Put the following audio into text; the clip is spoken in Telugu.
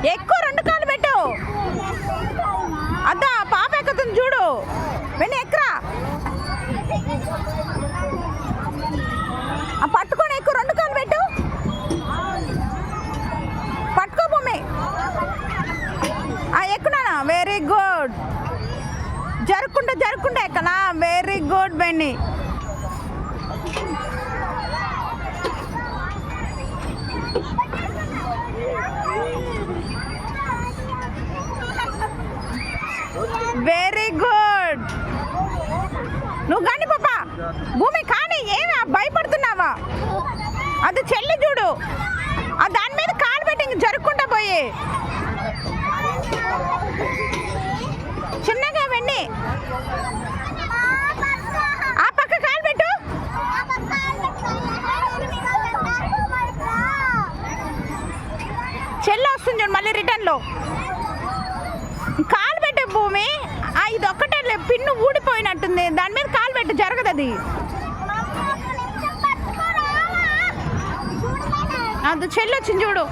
ఎక్కువ రెండు కాళ్ళు పెట్టు. అద్దా పాప ఎక్కుతుంది చూడు. వెన్నీ ఎక్కరా. పట్టుకొని ఎక్కువ రెండు కాళ్ళు పెట్టు. పట్టుకో భూమి. ఎక్కునానా. Very good. జరుపుకుంటా జరుపుకుంటా ఎక్కనా. Very good Benny. Very good. నువ్వు కానీ పాపా భూమి కానీ ఏమి భయపడుతున్నావా. అది చెల్లి చూడు. దాని మీద కాలు పెట్టి ఇంక జరుపుకుంటా పోయి చిన్నగా వెన్నీ. ఆ పక్క కాలు పెట్టు. చెల్లి వస్తుంది చూడు మళ్ళీ రిటర్న్లో. కాలు పెట్టు భూమి. ఇది ఒక్కటే పిన్ను ఊడిపోయినట్టుంది. దాని మీద కాలు పెట్టు జరగదు అది. అది చెల్లి వచ్చింది చూడు.